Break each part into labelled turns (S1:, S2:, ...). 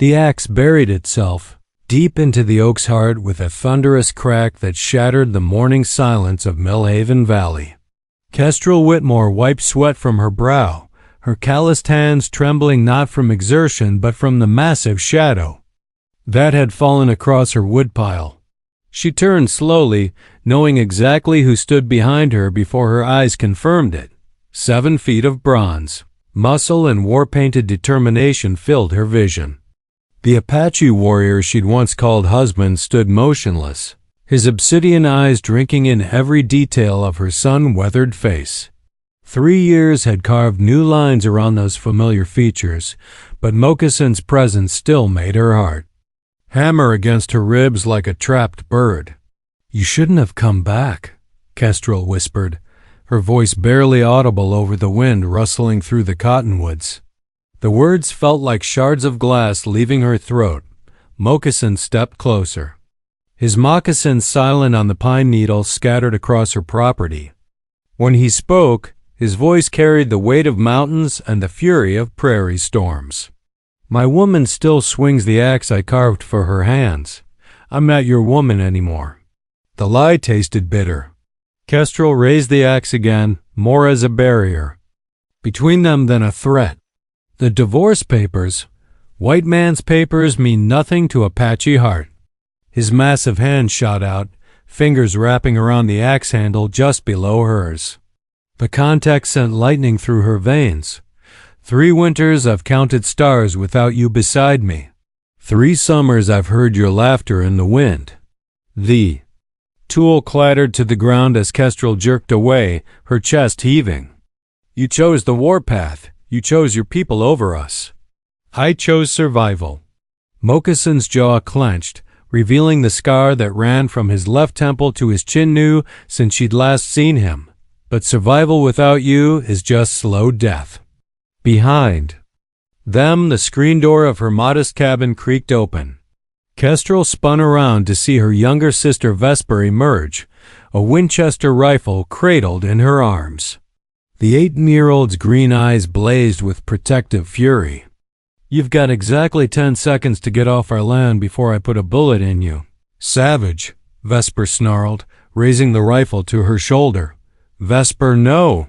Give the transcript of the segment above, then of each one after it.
S1: The axe buried itself deep into the oak's heart with a thunderous crack that shattered the morning silence of Millhaven Valley. Kestrel Whitmore wiped sweat from her brow, her calloused hands trembling not from exertion but from the massive shadow that had fallen across her woodpile. She turned slowly, knowing exactly who stood behind her before her eyes confirmed it. 7 feet of bronze, muscle and war-painted determination filled her vision. The Apache warrior she'd once called husband stood motionless, his obsidian eyes drinking in every detail of her sun-weathered face. 3 years had carved new lines around those familiar features, but Moccassin's presence still made her heart hammer against her ribs like a trapped bird. "You shouldn't have come back," Kestrel whispered, her voice barely audible over the wind rustling through the cottonwoods. The words felt like shards of glass leaving her throat. Moccasin stepped closer, his moccasins silent on the pine needles scattered across her property. When he spoke, his voice carried the weight of mountains and the fury of prairie storms. "My woman still swings the axe I carved for her hands. I'm not your woman anymore." The lie tasted bitter. Kestrel raised the axe again, more as a barrier between them than a threat. The divorce papers, white man's papers, mean nothing to Apache heart. His massive hand shot out, fingers wrapping around the axe handle just below hers. The contact sent lightning through her veins. 3 winters I've counted stars without you beside me. 3 summers I've heard your laughter in the wind. The tool clattered to the ground as Kestrel jerked away, her chest heaving. "You chose the warpath. You chose your people over us. I chose survival." Moccassin's jaw clenched, revealing the scar that ran from his left temple to his chin new since she'd last seen him. "But survival without you is just slow death." Behind them, the screen door of her modest cabin creaked open. Kestrel spun around to see her younger sister Vesper emerge, a Winchester rifle cradled in her arms. The 18-year-old's green eyes blazed with protective fury. "You've got exactly 10 seconds to get off our land before I put a bullet in you." "Savage," Vesper snarled, raising the rifle to her shoulder. "Vesper, no."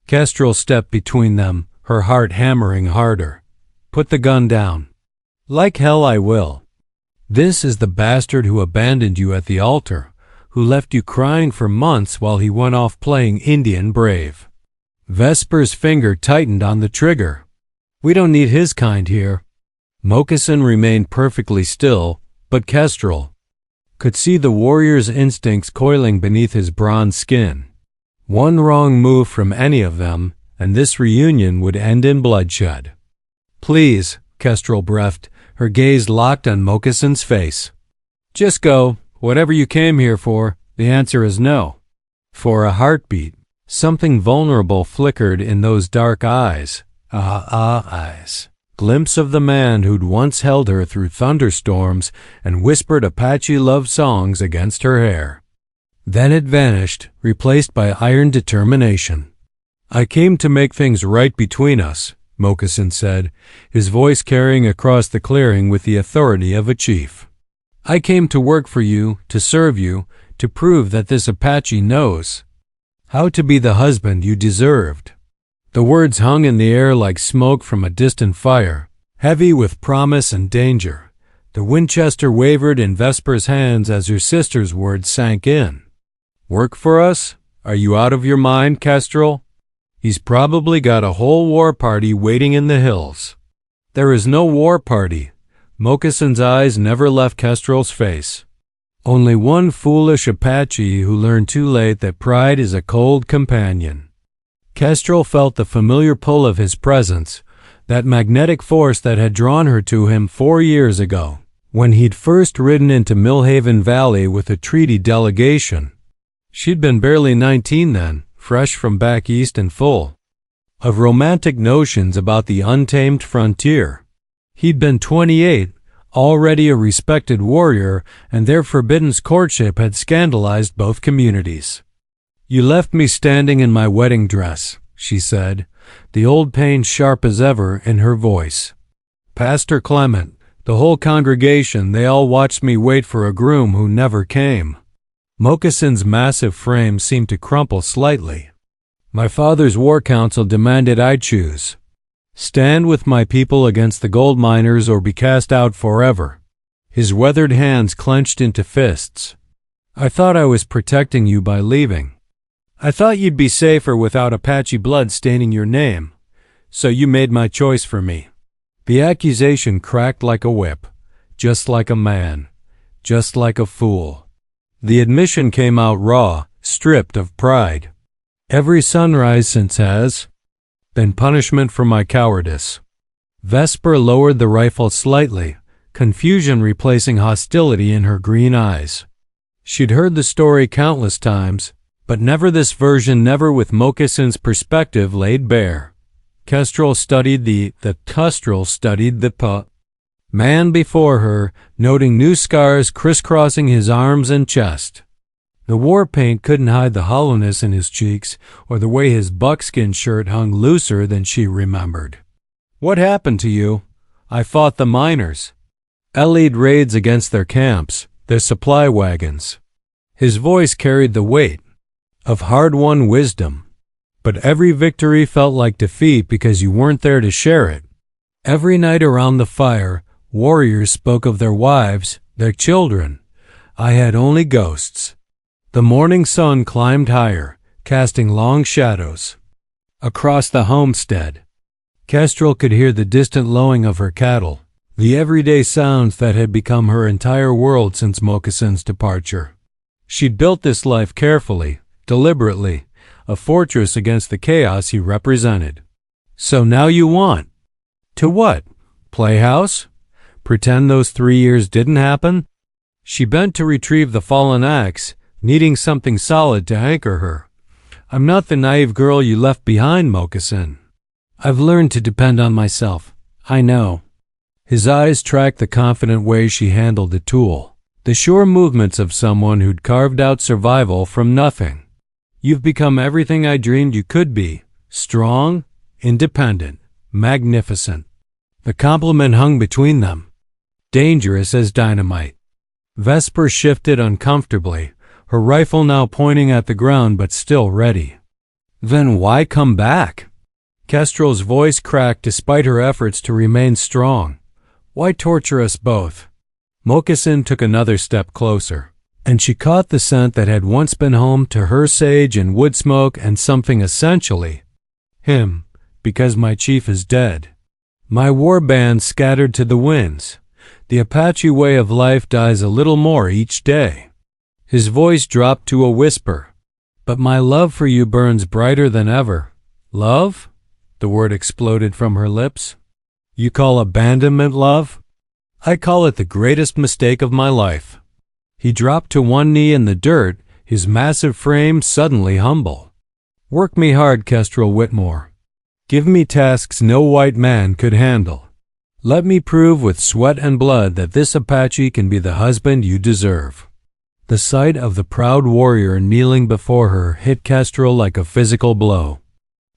S1: Kestrel stepped between them, her heart hammering harder. "Put the gun down." "Like hell I will. This is the bastard who abandoned you at the altar, who left you crying for months while he went off playing Indian brave." Vesper's finger tightened on the trigger. "We don't need his kind here." Moccasin remained perfectly still, but Kestrel could see the warrior's instincts coiling beneath his bronze skin. One wrong move from any of them, and this reunion would end in bloodshed. "Please," Kestrel breathed, her gaze locked on Moccasin's face. "Just go. Whatever you came here for, the answer is no." For a heartbeat, something vulnerable flickered in those dark eyes. Eyes. Glimpse of the man who'd once held her through thunderstorms and whispered Apache love songs against her hair. Then it vanished, replaced by iron determination. "I came to make things right between us," Moccasin said, his voice carrying across the clearing with the authority of a chief. "I came to work for you, to serve you, to prove that this Apache knows how to be the husband you deserved." The words hung in the air like smoke from a distant fire, heavy with promise and danger. The Winchester wavered in Vesper's hands as her sister's words sank in. "Work for us? Are you out of your mind, Kestrel? He's probably got a whole war party waiting in the hills." "There is no war party." Moccasin's eyes never left Kestrel's face. "Only one foolish Apache who learned too late that pride is a cold companion." Kestrel felt the familiar pull of his presence, that magnetic force that had drawn her to him 4 years ago, when he'd first ridden into Millhaven Valley with a treaty delegation. She'd been barely 19 then, fresh from back east and full of romantic notions about the untamed frontier. He'd been 28, already a respected warrior, and their forbidden courtship had scandalized both communities. "You left me standing in my wedding dress," she said, the old pain sharp as ever in her voice. "Pastor Clement, The whole congregation, they all watched me wait for a groom who never came. Moccasin's massive frame seemed to crumple slightly. My father's war council demanded I choose. Stand with my people against the gold miners or be cast out forever. His weathered hands clenched into fists. I thought I was protecting you by leaving. I thought you'd be safer without Apache blood staining your name. So you made my choice for me. The accusation cracked like a whip, just like a man, just like a fool. The admission came out raw, stripped of pride. Every sunrise since has been punishment for my cowardice. Vesper lowered the rifle slightly, confusion replacing hostility in her green eyes. She'd heard the story countless times, but never this version, never with Moccasin's perspective laid bare. Kestrel studied the man before her, noting new scars crisscrossing his arms and chest. The war paint couldn't hide the hollowness in his cheeks or the way his buckskin shirt hung looser than she remembered. What happened to you? I fought the miners. Allied raids against their camps, their supply wagons. His voice carried the weight of hard-won wisdom. But every victory felt like defeat because you weren't there to share it. Every night around the fire, warriors spoke of their wives, their children. I had only ghosts. The morning sun climbed higher, casting long shadows across the homestead. Kestrel could hear the distant lowing of her cattle, the everyday sounds that had become her entire world since Moccasin's departure. She'd built this life carefully, deliberately, a fortress against the chaos he represented. So now you want to what? Play house? Pretend those 3 years didn't happen? She bent to retrieve the fallen axe, needing something solid to anchor her. I'm not the naive girl you left behind, Moccasin. I've learned to depend on myself. I know. His eyes tracked the confident way she handled the tool, the sure movements of someone who'd carved out survival from nothing. You've become everything I dreamed you could be. Strong, independent, magnificent. The compliment hung between them. Dangerous as dynamite. Vesper shifted uncomfortably, her rifle now pointing at the ground but still ready. Then why come back? Kestrel's voice cracked despite her efforts to remain strong. Why torture us both? Moccasin took another step closer, and she caught the scent that had once been home to her sage and wood smoke and something essentially him, because my chief is dead. My war band scattered to the winds. The Apache way of life dies a little more each day. His voice dropped to a whisper. But my love for you burns brighter than ever. Love? The word exploded from her lips. You call abandonment love? I call it the greatest mistake of my life. He dropped to one knee in the dirt, his massive frame suddenly humble. Work me hard, Kestrel Whitmore. Give me tasks no white man could handle. Let me prove with sweat and blood that this Apache can be the husband you deserve. The sight of the proud warrior kneeling before her hit Kestrel like a physical blow.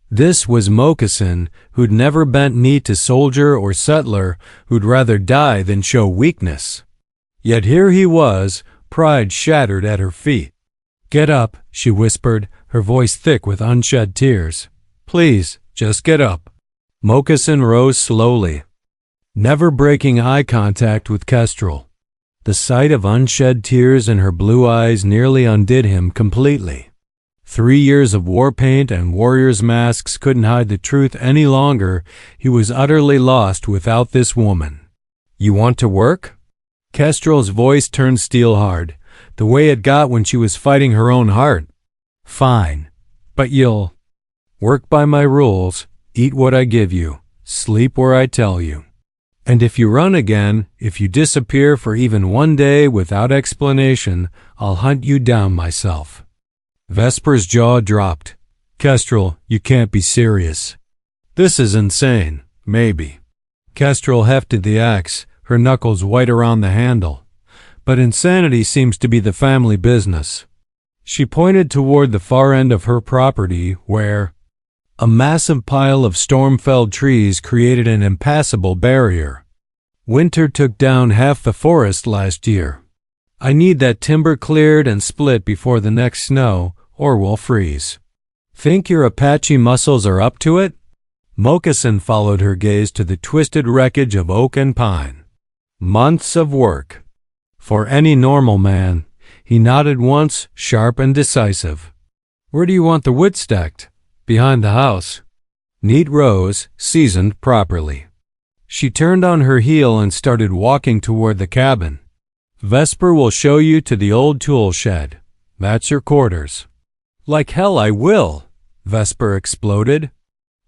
S1: This was Moccasin, who'd never bent knee to soldier or settler, who'd rather die than show weakness. Yet here he was, pride shattered at her feet. Get up, she whispered, her voice thick with unshed tears. Please, just get up. Moccasin rose slowly, never breaking eye contact with Kestrel. The sight of unshed tears in her blue eyes nearly undid him completely. 3 years of war paint and warriors' masks couldn't hide the truth any longer. He was utterly lost without this woman. You want to work? Kestrel's voice turned steel-hard, the way it got when she was fighting her own heart. Fine, but you'll work by my rules, eat what I give you, sleep where I tell you. And if you run again, if you disappear for even 1 day without explanation, I'll hunt you down myself. Vesper's jaw dropped. Kestrel, you can't be serious. This is insane, maybe. Kestrel hefted the axe, her knuckles white around the handle. But insanity seems to be the family business. She pointed toward the far end of her property where a massive pile of storm-felled trees created an impassable barrier. Winter took down half the forest last year. I need that timber cleared and split before the next snow, or we'll freeze. Think your Apache muscles are up to it? Moccasin followed her gaze to the twisted wreckage of oak and pine. Months of work. For any normal man, he nodded once, sharp and decisive. Where do you want the wood stacked? Behind the house. Neat rows, seasoned properly. She turned on her heel and started walking toward the cabin. Vesper will show you to the old tool shed. That's your quarters. Like hell I will, Vesper exploded.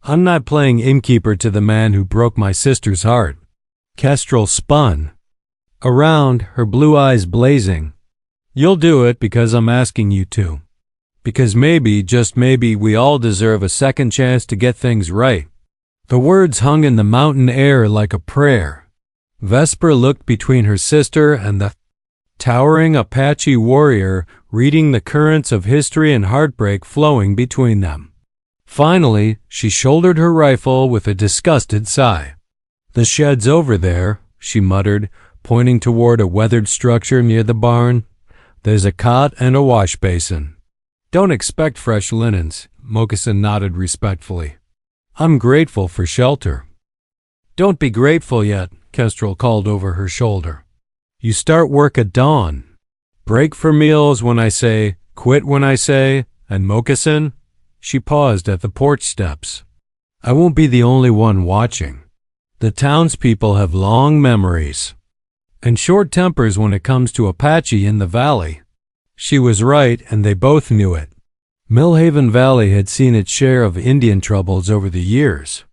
S1: I'm not playing innkeeper to the man who broke my sister's heart. Kestrel spun around, her blue eyes blazing. You'll do it because I'm asking you to. Because maybe, just maybe, we all deserve a second chance to get things right. The words hung in the mountain air like a prayer. Vesper looked between her sister and the towering Apache warrior, reading the currents of history and heartbreak flowing between them. Finally, she shouldered her rifle with a disgusted sigh. The shed's over there, she muttered, pointing toward a weathered structure near the barn. There's a cot and a wash basin. Don't expect fresh linens, Moccasin nodded respectfully. I'm grateful for shelter. Don't be grateful yet, Kestrel called over her shoulder. You start work at dawn. Break for meals when I say, quit when I say, and Moccasin? She paused at the porch steps. I won't be the only one watching. The townspeople have long memories and short tempers when it comes to Apache in the valley. She was right, and they both knew it. Millhaven Valley had seen its share of Indian troubles over the years.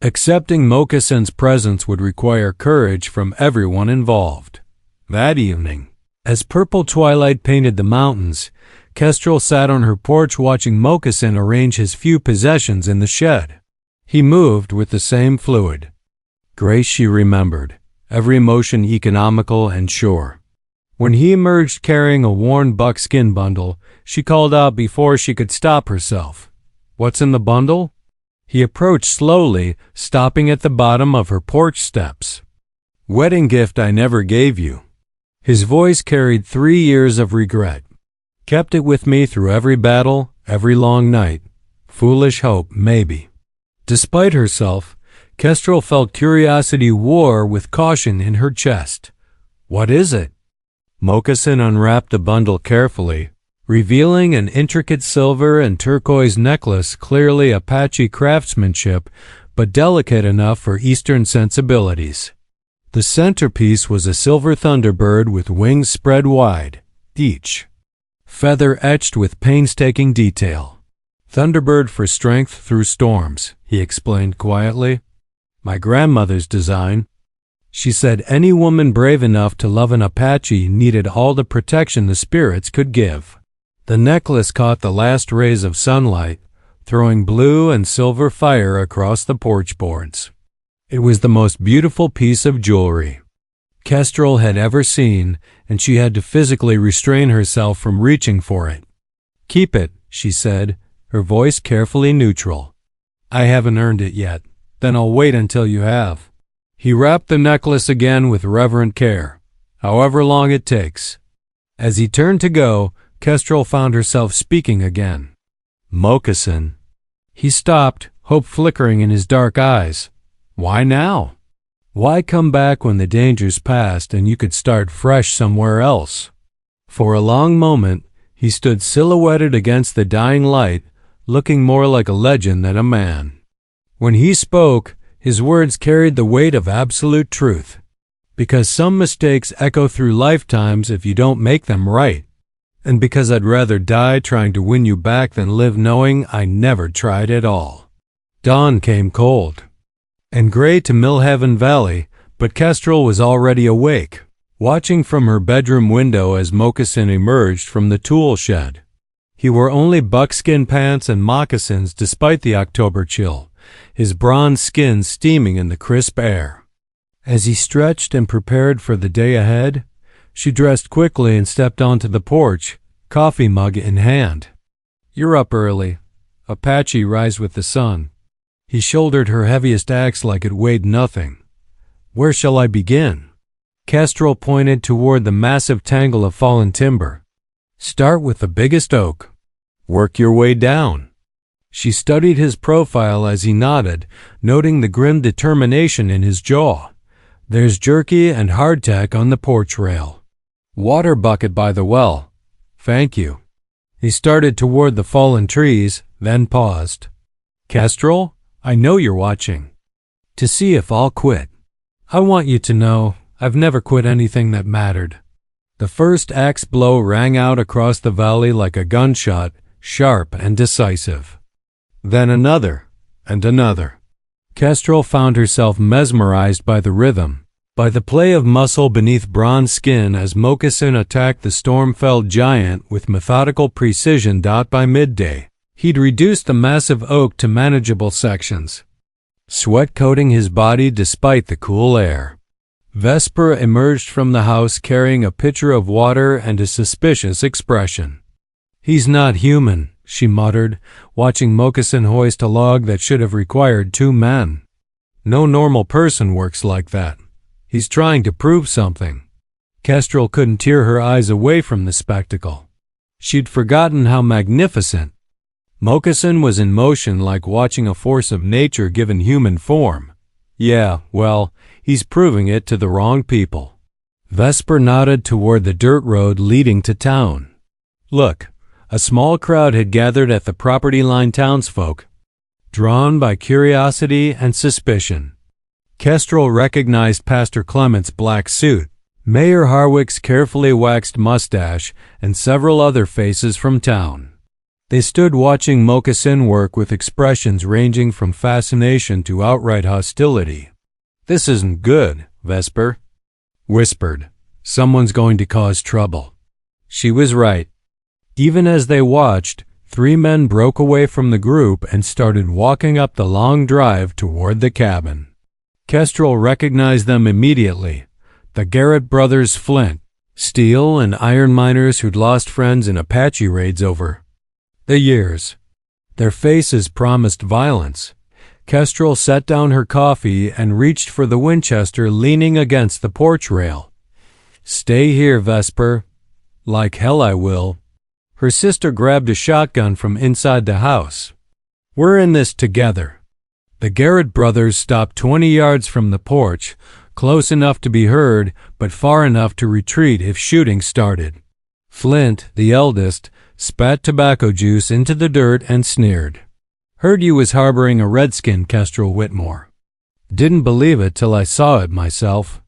S1: Accepting Moccasin's presence would require courage from everyone involved. That evening, as purple twilight painted the mountains, Kestrel sat on her porch watching Moccasin arrange his few possessions in the shed. He moved with the same fluid grace she remembered, every motion economical and sure. When he emerged carrying a worn buckskin bundle, she called out before she could stop herself. What's in the bundle? He approached slowly, stopping at the bottom of her porch steps. Wedding gift I never gave you. His voice carried 3 years of regret. Kept it with me through every battle, every long night. Foolish hope, maybe. Despite herself, Kestrel felt curiosity war with caution in her chest. What is it? Moccasin unwrapped the bundle carefully, revealing an intricate silver and turquoise necklace, clearly Apache craftsmanship, but delicate enough for Eastern sensibilities. The centerpiece was a silver thunderbird with wings spread wide, each feather etched with painstaking detail. Thunderbird for strength through storms, he explained quietly. My grandmother's design. She said any woman brave enough to love an Apache needed all the protection the spirits could give. The necklace caught the last rays of sunlight, throwing blue and silver fire across the porch boards. It was the most beautiful piece of jewelry Kestrel had ever seen, and she had to physically restrain herself from reaching for it. Keep it, she said, her voice carefully neutral. I haven't earned it yet. Then I'll wait until you have. He wrapped the necklace again with reverent care, however long it takes. As he turned to go, Kestrel found herself speaking again. Moccasin. He stopped, hope flickering in his dark eyes. Why now? Why come back when the danger's past and you could start fresh somewhere else? For a long moment, he stood silhouetted against the dying light, looking more like a legend than a man. When he spoke, his words carried the weight of absolute truth. Because some mistakes echo through lifetimes if you don't make them right. And because I'd rather die trying to win you back than live knowing I never tried at all. Dawn came cold and gray to Millhaven Valley, but Kestrel was already awake, watching from her bedroom window as Moccasin emerged from the tool shed. He wore only buckskin pants and moccasins despite the October chill, his bronze skin steaming in the crisp air. As he stretched and prepared for the day ahead, she dressed quickly and stepped onto the porch, coffee mug in hand. You're up early. Apache rise with the sun. He shouldered her heaviest axe like it weighed nothing. Where shall I begin? Kestrel pointed toward the massive tangle of fallen timber. Start with the biggest oak. Work your way down. She studied his profile as he nodded, noting the grim determination in his jaw. There's jerky and hardtack on the porch rail. Water bucket by the well. Thank you. He started toward the fallen trees, then paused. Kestrel, I know you're watching. To see if I'll quit. I want you to know I've never quit anything that mattered. The first axe blow rang out across the valley like a gunshot, sharp and decisive. Then another, and another. Kestrel found herself mesmerized by the rhythm, by the play of muscle beneath bronze skin as Moccasin attacked the storm-felled giant with methodical precision. By midday, he'd reduced the massive oak to manageable sections, sweat coating his body despite the cool air. Vesper emerged from the house carrying a pitcher of water and a suspicious expression. He's not human, she muttered, watching Moccasin hoist a log that should have required 2 men. No normal person works like that. He's trying to prove something. Kestrel couldn't tear her eyes away from the spectacle. She'd forgotten how magnificent. Moccasin was in motion like watching a force of nature given human form. Yeah, well, he's proving it to the wrong people. Vesper nodded toward the dirt road leading to town. Look, a small crowd had gathered at the property line townsfolk, drawn by curiosity and suspicion. Kestrel recognized Pastor Clement's black suit, Mayor Harwick's carefully waxed mustache, and several other faces from town. They stood watching Moccasin work with expressions ranging from fascination to outright hostility. This isn't good, Vesper whispered. Someone's going to cause trouble. She was right. Even as they watched, 3 men broke away from the group and started walking up the long drive toward the cabin. Kestrel recognized them immediately. The Garrett brothers Flint, steel and iron miners who'd lost friends in Apache raids over the years. Their faces promised violence. Kestrel set down her coffee and reached for the Winchester leaning against the porch rail. Stay here, Vesper. Like hell I will. Her sister grabbed a shotgun from inside the house. We're in this together. The Garrett brothers stopped 20 yards from the porch, close enough to be heard, but far enough to retreat if shooting started. Flint, the eldest, spat tobacco juice into the dirt and sneered. Heard you was harboring a redskin, Kestrel Whitmore. Didn't believe it till I saw it myself.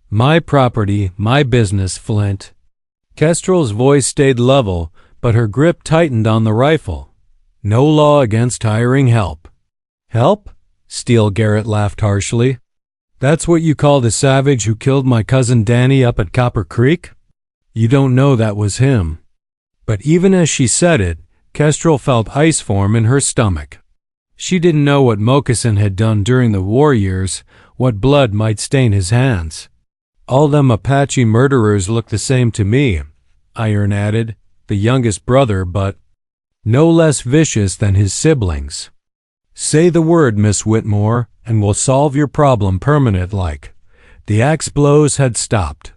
S1: My property, my business, Flint. Kestrel's voice stayed level, but her grip tightened on the rifle. No law against hiring help. Help? Steele Garrett laughed harshly. That's what you call the savage who killed my cousin Danny up at Copper Creek? You don't know that was him. But even as she said it, Kestrel felt ice form in her stomach. She didn't know what Moccasin had done during the war years, what blood might stain his hands. All them Apache murderers look the same to me, Iron added, the youngest brother, but no less vicious than his siblings. Say the word, Miss Whitmore, and we'll solve your problem permanent-like. The axe blows had stopped.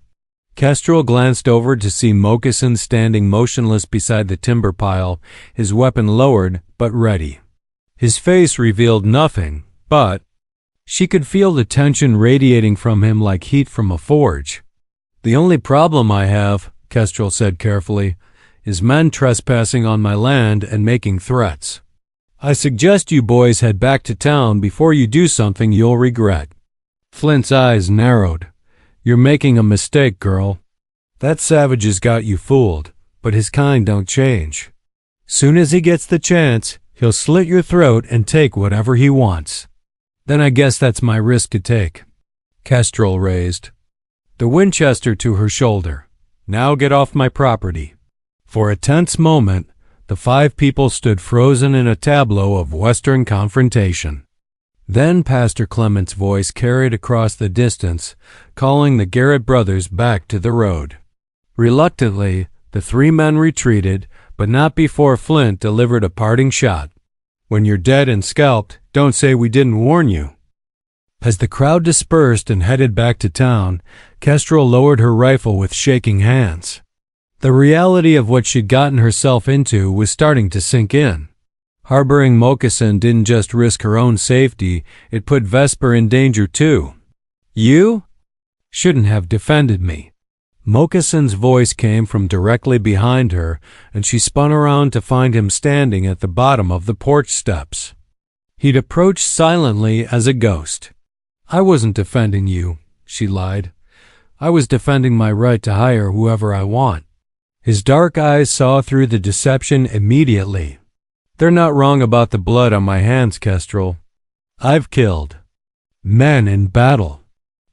S1: Kestrel glanced over to see Moccasin standing motionless beside the timber pile, his weapon lowered but ready. His face revealed nothing, but she could feel the tension radiating from him like heat from a forge. The only problem I have, Kestrel said carefully, is men trespassing on my land and making threats. I suggest you boys head back to town before you do something you'll regret. Flint's eyes narrowed. You're making a mistake, girl. That savage has got you fooled, but his kind don't change. Soon as he gets the chance, he'll slit your throat and take whatever he wants. Then I guess that's my risk to take. Kestrel raised the Winchester to her shoulder. Now get off my property. For a tense moment, the 5 people stood frozen in a tableau of Western confrontation. Then Pastor Clement's voice carried across the distance, calling the Garrett brothers back to the road. Reluctantly, the 3 men retreated, but not before Flint delivered a parting shot. When you're dead and scalped, don't say we didn't warn you. As the crowd dispersed and headed back to town, Kestrel lowered her rifle with shaking hands. The reality of what she'd gotten herself into was starting to sink in. Harboring Moccasin didn't just risk her own safety, it put Vesper in danger too. "You shouldn't have defended me." Moccasin's voice came from directly behind her, and she spun around to find him standing at the bottom of the porch steps. He'd approached silently as a ghost. "I wasn't defending you," she lied. "I was defending my right to hire whoever I want." His dark eyes saw through the deception immediately. "They're not wrong about the blood on my hands, Kestrel. I've killed men in battle.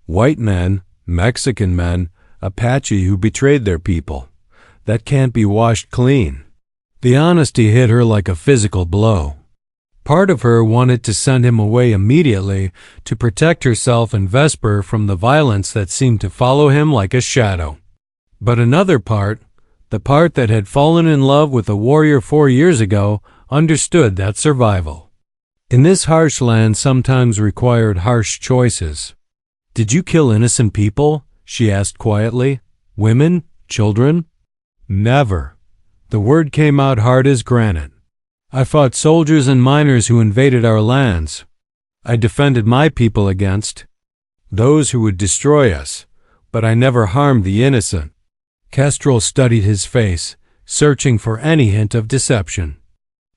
S1: White men, Mexican men, Apache who betrayed their people. That can't be washed clean." The honesty hit her like a physical blow. Part of her wanted to send him away immediately to protect herself and Vesper from the violence that seemed to follow him like a shadow. But another part, the part that had fallen in love with a warrior 4 years ago, understood that survival in this harsh land sometimes required harsh choices. "Did you kill innocent people?" she asked quietly. "Women? Children?" "Never." The word came out hard as granite. "I fought soldiers and miners who invaded our lands. I defended my people against those who would destroy us, but I never harmed the innocent." Kestrel studied his face, searching for any hint of deception.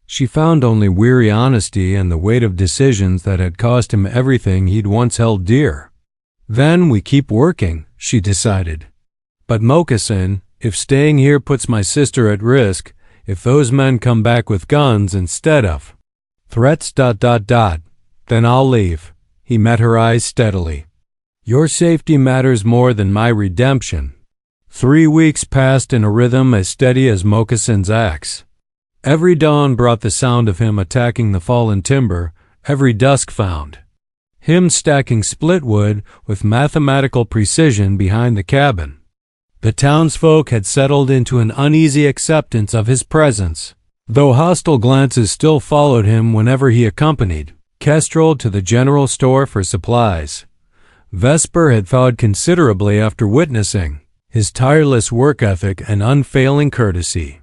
S1: She found only weary honesty and the weight of decisions that had cost him everything he'd once held dear. "Then we keep working," she decided. "But Moccasin, if staying here puts my sister at risk, if those men come back with guns instead of threats, then I'll leave." He met her eyes steadily. "Your safety matters more than my redemption." 3 weeks passed in a rhythm as steady as Moccasin's axe. Every dawn brought the sound of him attacking the fallen timber, every dusk found him stacking split wood with mathematical precision behind the cabin. The townsfolk had settled into an uneasy acceptance of his presence, though hostile glances still followed him whenever he accompanied Kestrel to the general store for supplies. Vesper had thawed considerably after witnessing his tireless work ethic and unfailing courtesy.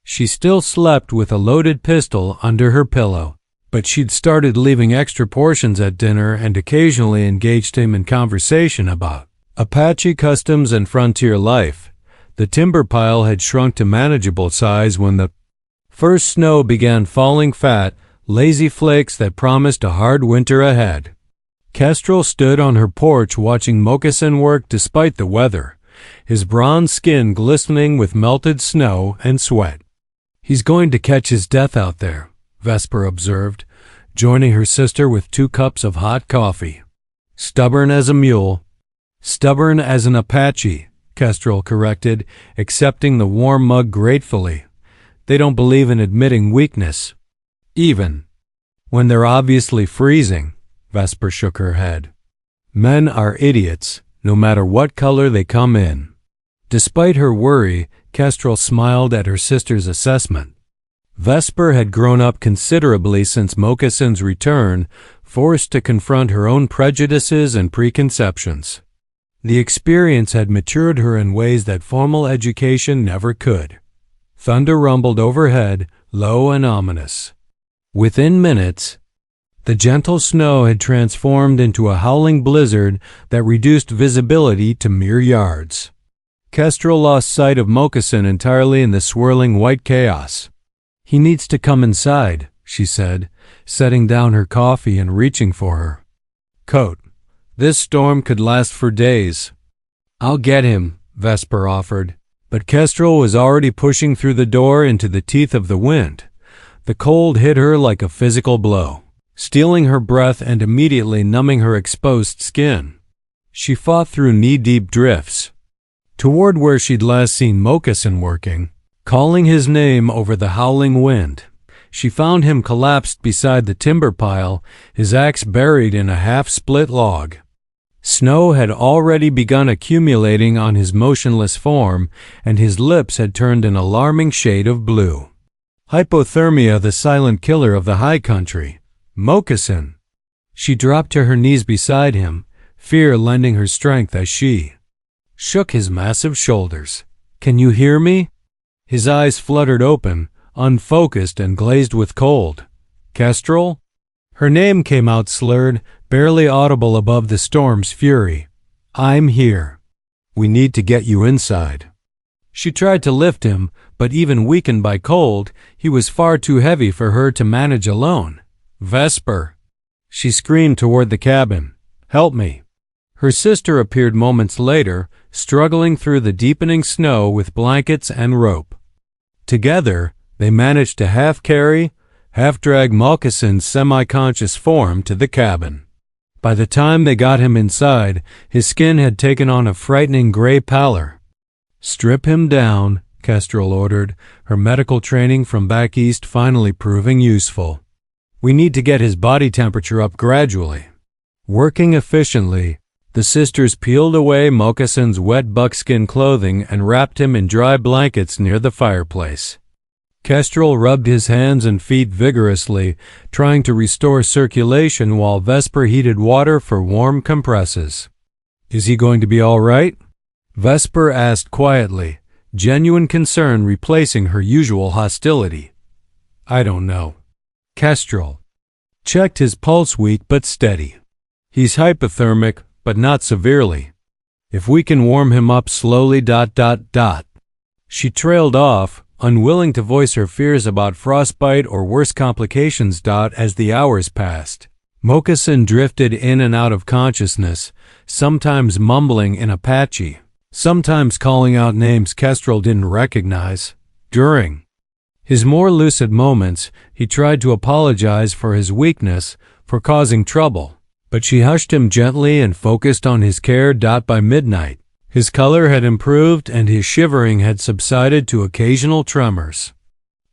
S1: She still slept with a loaded pistol under her pillow, but she'd started leaving extra portions at dinner and occasionally engaged him in conversation about Apache customs and frontier life. The timber pile had shrunk to manageable size when the first snow began falling, fat, lazy flakes that promised a hard winter ahead. Kestrel stood on her porch watching Moccasin work despite the weather, his bronze skin glistening with melted snow and sweat. "He's going to catch his death out there," Vesper observed, joining her sister with 2 cups of hot coffee. "Stubborn as a mule." "Stubborn as an Apache," Kestrel corrected, accepting the warm mug gratefully. "They don't believe in admitting weakness, even when they're obviously freezing." Vesper shook her head. "Men are idiots, no matter what color they come in." Despite her worry, Kestrel smiled at her sister's assessment. Vesper had grown up considerably since Moccasin's return, forced to confront her own prejudices and preconceptions. The experience had matured her in ways that formal education never could. Thunder rumbled overhead, low and ominous. Within minutes, the gentle snow had transformed into a howling blizzard that reduced visibility to mere yards. Kestrel lost sight of Moccasin entirely in the swirling white chaos. "He needs to come inside," she said, setting down her coffee and reaching for her coat. "This storm could last for days." "I'll get him," Vesper offered, but Kestrel was already pushing through the door into the teeth of the wind. The cold hit her like a physical blow, stealing her breath and immediately numbing her exposed skin. She fought through knee-deep drifts toward where she'd last seen Moccasin working, calling his name over the howling wind. She found him collapsed beside the timber pile, his axe buried in a half-split log. Snow had already begun accumulating on his motionless form, and his lips had turned an alarming shade of blue. Hypothermia, the silent killer of the high country. Moccasin. She dropped to her knees beside him, fear lending her strength as she shook his massive shoulders. "Can you hear me?" His eyes fluttered open, unfocused and glazed with cold. "Kestrel?" Her name came out slurred, barely audible above the storm's fury. "I'm here. We need to get you inside." She tried to lift him, but even weakened by cold, he was far too heavy for her to manage alone. "Vesper!" She screamed toward the cabin. "Help me!" Her sister appeared moments later, struggling through the deepening snow with blankets and rope. Together, they managed to half-carry, half-drag Moccasin's semi-conscious form to the cabin. By the time they got him inside, his skin had taken on a frightening gray pallor. "Strip him down," Kestrel ordered, her medical training from back east finally proving useful. "We need to get his body temperature up gradually." Working efficiently, the sisters peeled away Moccasin's wet buckskin clothing and wrapped him in dry blankets near the fireplace. Kestrel rubbed his hands and feet vigorously, trying to restore circulation while Vesper heated water for warm compresses. "Is he going to be all right?" Vesper asked quietly, genuine concern replacing her usual hostility. "I don't know." Kestrel checked his pulse, weak but steady. "He's hypothermic, but not severely. If we can warm him up slowly. She trailed off, unwilling to voice her fears about frostbite or worse complications. As the hours passed, Moccasin drifted in and out of consciousness, sometimes mumbling in Apache, sometimes calling out names Kestrel didn't recognize. During his more lucid moments, he tried to apologize for his weakness, for causing trouble, but she hushed him gently and focused on his care. By midnight, his color had improved and his shivering had subsided to occasional tremors.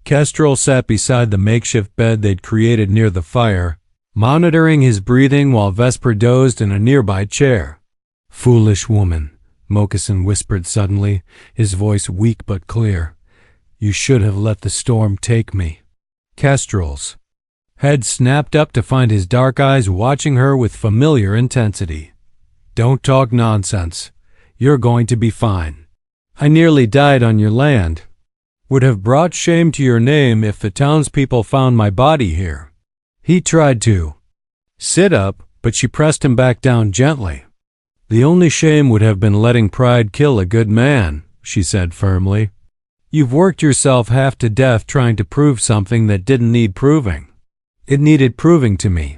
S1: Kestrel sat beside the makeshift bed they'd created near the fire, monitoring his breathing while Vesper dozed in a nearby chair. "Foolish woman," Moccasin whispered suddenly, his voice weak but clear. "You should have let the storm take me." Kestrel's head snapped up to find his dark eyes watching her with familiar intensity. "Don't talk nonsense. You're going to be fine. I nearly died on your land. Would have brought shame to your name if the townspeople found my body here." He tried to sit up, but she pressed him back down gently. "The only shame would have been letting pride kill a good man," she said firmly. "You've worked yourself half to death trying to prove something that didn't need proving. It needed proving to me."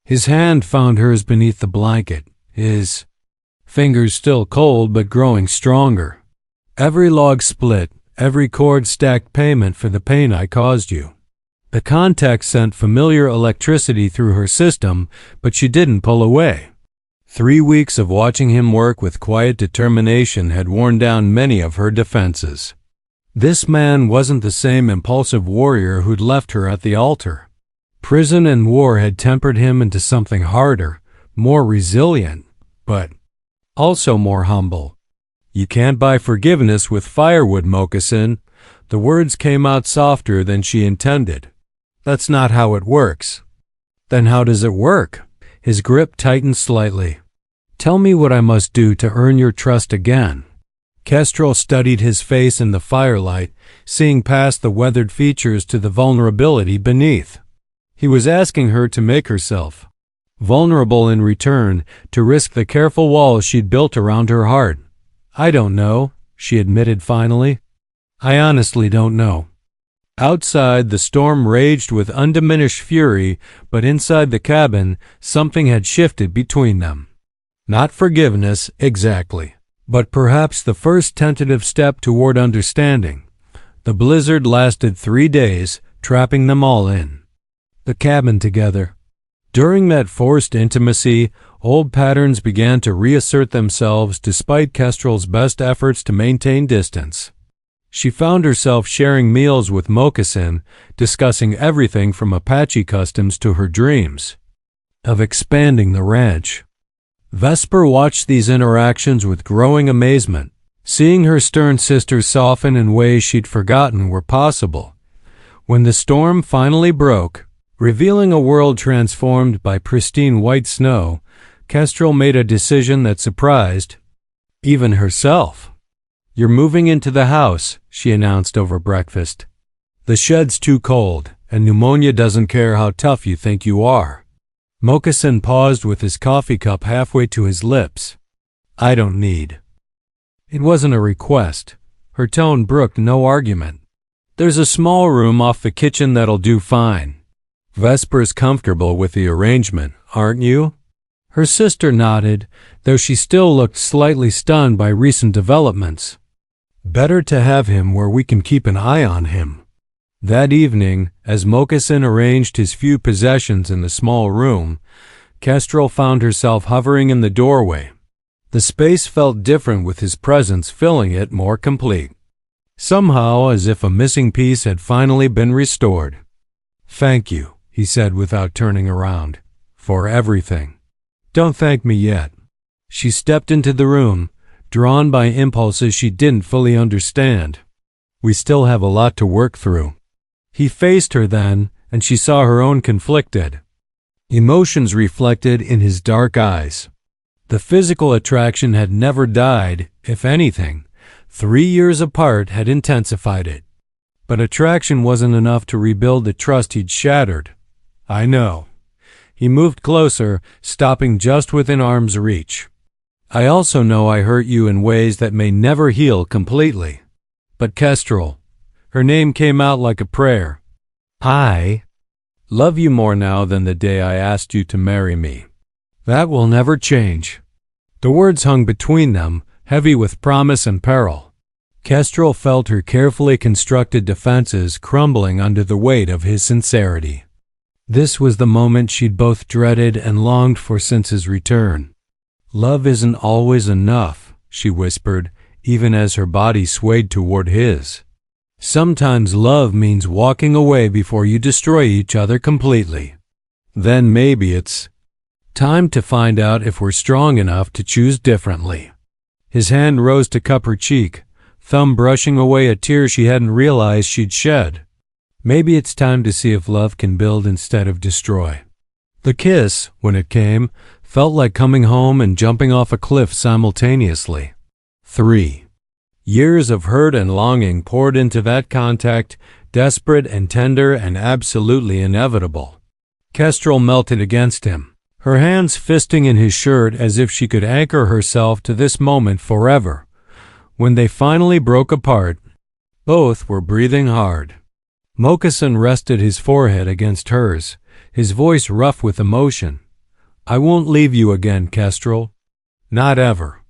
S1: His hand found hers beneath the blanket, his fingers still cold but growing stronger. "Every log split, every cord stacked payment for the pain I caused you." The contact sent familiar electricity through her system, but she didn't pull away. 3 weeks of watching him work with quiet determination had worn down many of her defenses. This man wasn't the same impulsive warrior who'd left her at the altar. Prison and war had tempered him into something harder, more resilient, but also more humble. "You can't buy forgiveness with firewood, Moccasin." The words came out softer than she intended. "That's not how it works." "Then how does it work?" His grip tightened slightly. "Tell me what I must do to earn your trust again." Kestrel studied his face in the firelight, seeing past the weathered features to the vulnerability beneath. He was asking her to make herself vulnerable in return, to risk the careful walls she'd built around her heart. "I don't know," she admitted finally. "I honestly don't know." Outside, the storm raged with undiminished fury, but inside the cabin, something had shifted between them. Not forgiveness, exactly, but perhaps the first tentative step toward understanding. The blizzard lasted 3 days, trapping them all in the cabin together. During that forced intimacy, old patterns began to reassert themselves despite Kestrel's best efforts to maintain distance. She found herself sharing meals with Moccasin, discussing everything from Apache customs to her dreams of expanding the ranch. Vesper watched these interactions with growing amazement, seeing her stern sister soften in ways she'd forgotten were possible. When the storm finally broke, Revealing a world transformed by pristine white snow, Kestrel made a decision that surprised even herself. "You're moving into the house," she announced over breakfast. "The shed's too cold, and pneumonia doesn't care how tough you think you are." Moccasin paused with his coffee cup halfway to his lips. "I don't need." It wasn't a request. Her tone brooked no argument. "There's a small room off the kitchen that'll do fine. Vesper's comfortable with the arrangement, aren't you?" Her sister nodded, though she still looked slightly stunned by recent developments. "Better to have him where we can keep an eye on him." That evening, as Moccasin arranged his few possessions in the small room, Kestrel found herself hovering in the doorway. The space felt different with his presence filling it more complete. Somehow, as if a missing piece had finally been restored. "Thank you," he said without turning around, "for everything." "Don't thank me yet." She stepped into the room, drawn by impulses she didn't fully understand. "We still have a lot to work through." He faced her then, and she saw her own conflicted emotions reflected in his dark eyes. The physical attraction had never died. If anything, 3 years apart had intensified it. But attraction wasn't enough to rebuild the trust he'd shattered. "I know." He moved closer, stopping just within arm's reach. "I also know I hurt you in ways that may never heal completely." But Kestrel, her name came out like a prayer. "I love you more now than the day I asked you to marry me. That will never change." The words hung between them, heavy with promise and peril. Kestrel felt her carefully constructed defenses crumbling under the weight of his sincerity. This was the moment she'd both dreaded and longed for since his return. "Love isn't always enough," she whispered, even as her body swayed toward his. "Sometimes love means walking away before you destroy each other completely. Then maybe it's time to find out if we're strong enough to choose differently." His hand rose to cup her cheek, thumb brushing away a tear she hadn't realized she'd shed. "Maybe it's time to see if love can build instead of destroy." The kiss, when it came, felt like coming home and jumping off a cliff simultaneously. 3 years of hurt and longing poured into that contact, desperate and tender and absolutely inevitable. Kestrel melted against him, her hands fisting in his shirt as if she could anchor herself to this moment forever. When they finally broke apart, both were breathing hard. Moccasin rested his forehead against hers, his voice rough with emotion. "I won't leave you again, Kestrel. Not ever.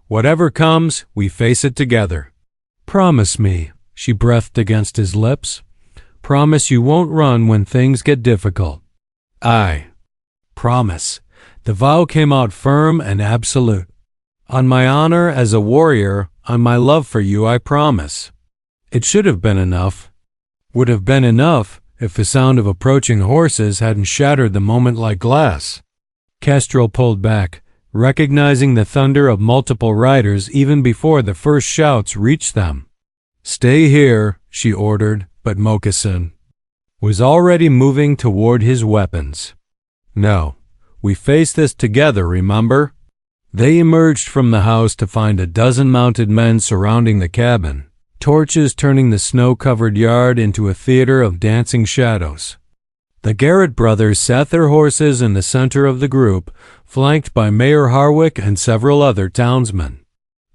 S1: Whatever comes, we face it together. Promise me," she breathed against his lips. "Promise you won't run when things get difficult." "I promise." The vow came out firm and absolute. "On my honor as a warrior, on my love for you, I promise." It should have been enough. Would have been enough if the sound of approaching horses hadn't shattered the moment like glass. Kestrel pulled back, recognizing the thunder of multiple riders even before the first shouts reached them. "Stay here," she ordered, but Moccasin was already moving toward his weapons. "No, we face this together, remember?" They emerged from the house to find a dozen mounted men surrounding the cabin, torches turning the snow-covered yard into a theater of dancing shadows. The Garrett brothers sat their horses in the center of the group, flanked by Mayor Harwick and several other townsmen.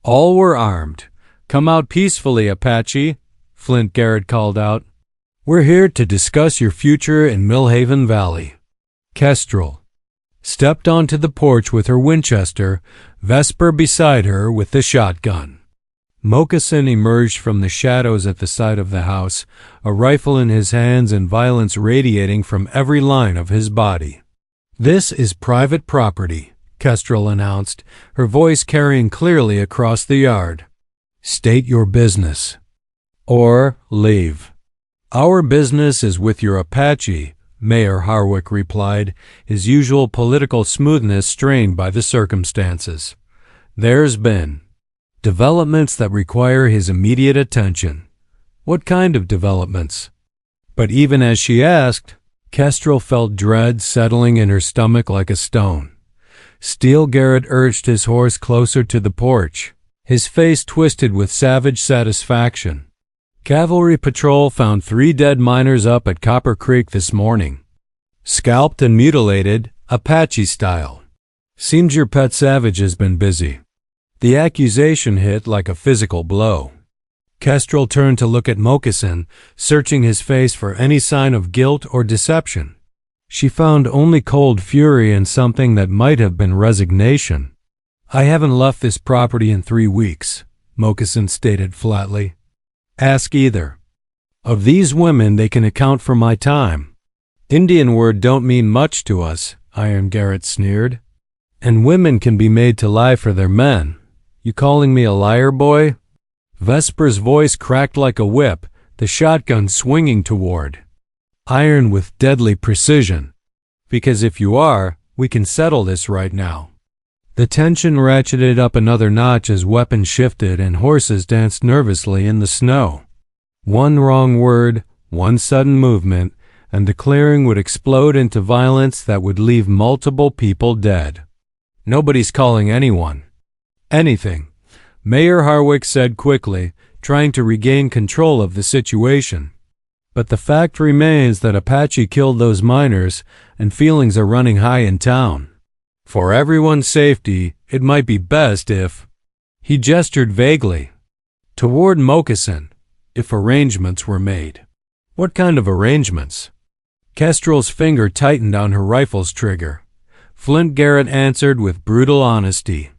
S1: All were armed. "Come out peacefully, Apache," Flint Garrett called out. "We're here to discuss your future in Millhaven Valley." Kestrel stepped onto the porch with her Winchester, Vesper beside her with the shotgun. Moccasin emerged from the shadows at the side of the house, a rifle in his hands and violence radiating from every line of his body. "This is private property," Kestrel announced, her voice carrying clearly across the yard. "State your business. Or leave." "Our business is with your Apache," Mayor Harwick replied, his usual political smoothness strained by the circumstances. "There's been developments that require his immediate attention." "What kind of developments?" But even as she asked, Kestrel felt dread settling in her stomach like a stone. Still, Garrett urged his horse closer to the porch, his face twisted with savage satisfaction. Cavalry patrol found 3 dead miners up at Copper Creek this morning. Scalped and mutilated, Apache style. Seems your pet savage has been busy. The accusation hit like a physical blow. Kestrel turned to look at Moccasin, searching his face for any sign of guilt or deception. She found only cold fury and something that might have been resignation. I haven't left this property in 3 weeks, Moccasin stated flatly. Ask either. Of these women, they can account for my time. Indian word don't mean much to us, Iron Garrett sneered. And women can be made to lie for their men. You calling me a liar, boy? Vesper's voice cracked like a whip, the shotgun swinging toward Iron with deadly precision. Because if you are, we can settle this right now. The tension ratcheted up another notch as weapons shifted and horses danced nervously in the snow. One wrong word, one sudden movement, and the clearing would explode into violence that would leave multiple people dead. Nobody's calling anyone. Anything, Mayor Harwick said quickly, trying to regain control of the situation. But the fact remains that Apache killed those miners, and feelings are running high in town. For everyone's safety, it might be best if— He gestured vaguely toward Moccasin, if arrangements were made. What kind of arrangements? Kestrel's finger tightened on her rifle's trigger. Flint Garrett answered with brutal honesty.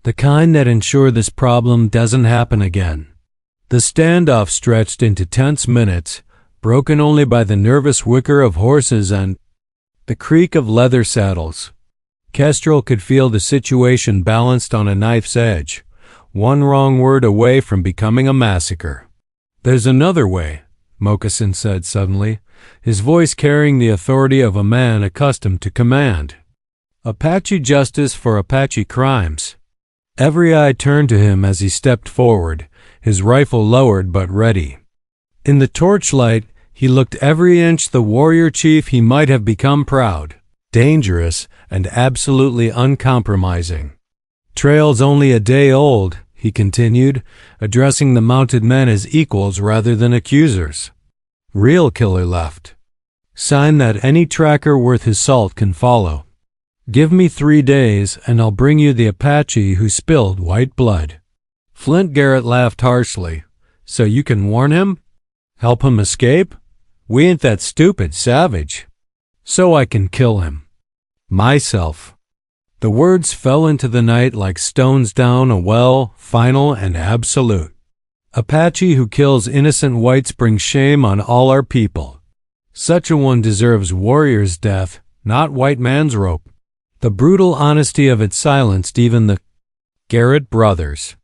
S1: The kind that ensure this problem doesn't happen again. The standoff stretched into tense minutes, broken only by the nervous whicker of horses and the creak of leather saddles. Kestrel could feel the situation balanced on a knife's edge, one wrong word away from becoming a massacre. There's another way, Moccasin said suddenly, his voice carrying the authority of a man accustomed to command. Apache justice for Apache crimes. Every eye turned to him as he stepped forward, his rifle lowered but ready. In the torchlight, he looked every inch the warrior chief he might have become proud, dangerous, and absolutely uncompromising. Trail's only a day old, he continued, addressing the mounted men as equals rather than accusers. Real killer left. Sign that any tracker worth his salt can follow. Give me 3 days, and I'll bring you the Apache who spilled white blood. Flint Garrett laughed harshly. So you can warn him? Help him escape? We ain't that stupid, savage. So I can kill him. Myself. The words fell into the night like stones down a well, final and absolute. Apache who kills innocent whites brings shame on all our people. Such a one deserves warrior's death, not white man's rope. The brutal honesty of it silenced even the Garrett brothers.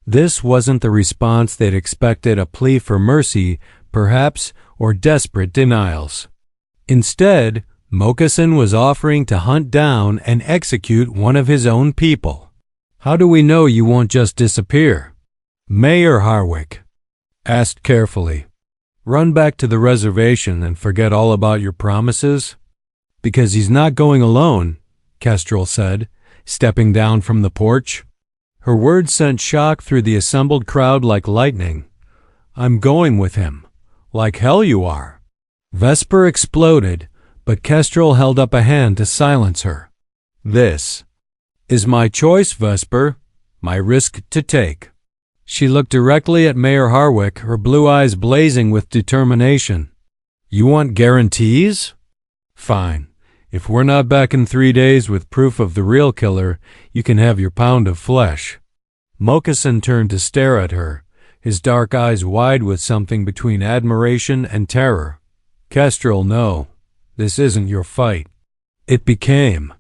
S1: This wasn't the response they'd expected, a plea for mercy, perhaps, or desperate denials. Instead, Moccasin was offering to hunt down and execute one of his own people. How do we know you won't just disappear? Mayor Harwick asked carefully. Run back to the reservation and forget all about your promises? Because he's not going alone, Kestrel said, stepping down from the porch. Her words sent shock through the assembled crowd like lightning. I'm going with him. Like hell you are. Vesper exploded, but Kestrel held up a hand to silence her. This is my choice, Vesper, my risk to take. She looked directly at Mayor Harwick, her blue eyes blazing with determination. You want guarantees? Fine. If we're not back in 3 days with proof of the real killer, you can have your pound of flesh. Moccasin turned to stare at her, his dark eyes wide with something between admiration and terror. Kestrel, no. This isn't your fight. It became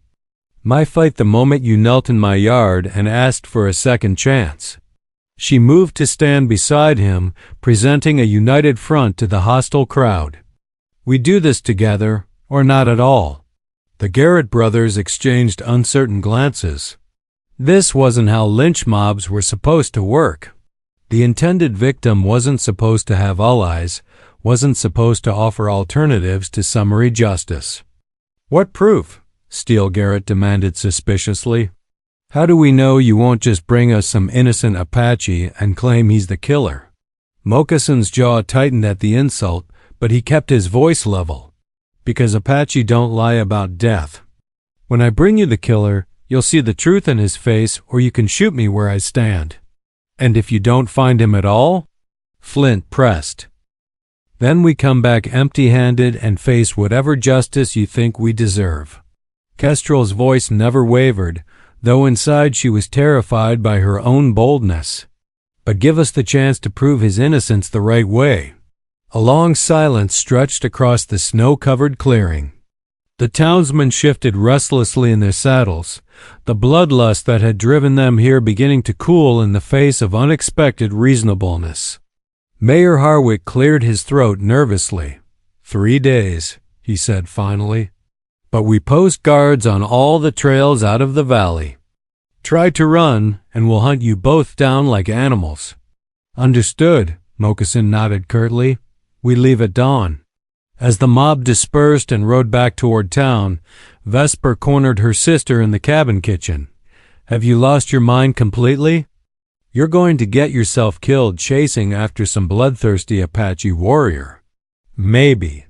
S1: my fight the moment you knelt in my yard and asked for a second chance. She moved to stand beside him, presenting a united front to the hostile crowd. We do this together, or not at all. The Garrett brothers exchanged uncertain glances. This wasn't how lynch mobs were supposed to work. The intended victim wasn't supposed to have allies, wasn't supposed to offer alternatives to summary justice. "What proof?" Steele Garrett demanded suspiciously. "How do we know you won't just bring us some innocent Apache and claim he's the killer?" Moccason's jaw tightened at the insult, but he kept his voice level. "Because Apache don't lie about death. When I bring you the killer, you'll see the truth in his face, or you can shoot me where I stand." "And if you don't find him at all?" Flint pressed. "Then we come back empty-handed and face whatever justice you think we deserve." Kestrel's voice never wavered, though inside she was terrified by her own boldness. "But give us the chance to prove his innocence the right way." A long silence stretched across the snow-covered clearing. The townsmen shifted restlessly in their saddles, the bloodlust that had driven them here beginning to cool in the face of unexpected reasonableness. Mayor Harwick cleared his throat nervously. 3 days, he said finally. "But we post guards on all the trails out of the valley. Try to run, and we'll hunt you both down like animals." "Understood," Moccasin nodded curtly. "We leave at dawn." As the mob dispersed and rode back toward town, Vesper cornered her sister in the cabin kitchen. "Have you lost your mind completely? You're going to get yourself killed chasing after some bloodthirsty Apache warrior." "Maybe."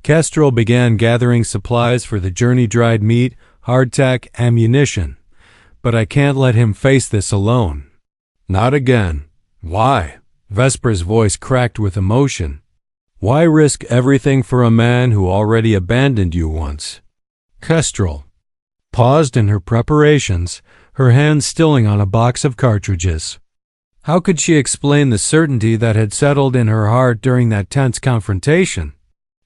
S1: Kestrel began gathering supplies for the journey-dried meat, hardtack, ammunition. "But I can't let him face this alone." "Not again." "Why?" Vesper's voice cracked with emotion. "Why risk everything for a man who already abandoned you once?" Kestrel paused in her preparations, her hand stilling on a box of cartridges. How could she explain the certainty that had settled in her heart during that tense confrontation?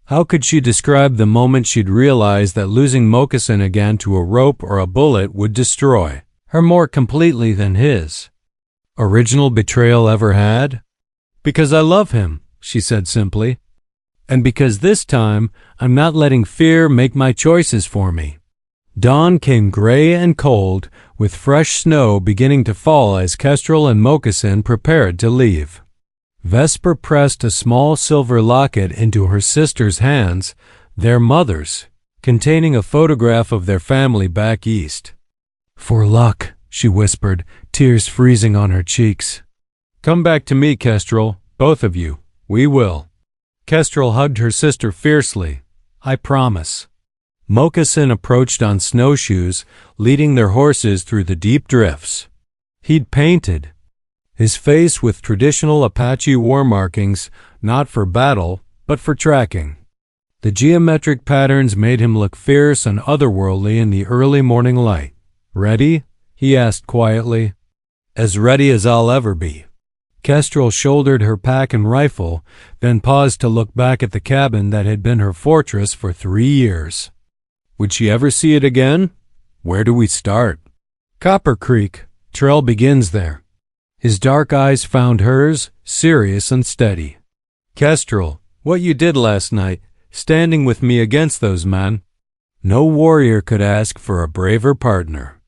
S1: How could she describe the moment she'd realized that losing Moccasin again to a rope or a bullet would destroy her more completely than his original betrayal ever had? "Because I love him," she said simply. "And because this time I'm not letting fear make my choices for me." Dawn came gray and cold, with fresh snow beginning to fall as Kestrel and Moccasin prepared to leave. Vesper pressed a small silver locket into her sister's hands, their mother's, containing a photograph of their family back east. "For luck," she whispered, tears freezing on her cheeks. "Come back to me, Kestrel, both of you. We will." Kestrel hugged her sister fiercely. "I promise." Moccasin approached on snowshoes, leading their horses through the deep drifts. He'd painted his face with traditional Apache war markings, not for battle, but for tracking. The geometric patterns made him look fierce and otherworldly in the early morning light. "Ready?" he asked quietly. "As ready as I'll ever be." Kestrel shouldered her pack and rifle, then paused to look back at the cabin that had been her fortress for 3 years. Would she ever see it again? Where do we start? "Copper Creek. Trail begins there." His dark eyes found hers, serious and steady. "Kestrel, what you did last night, standing with me against those men. No warrior could ask for a braver partner.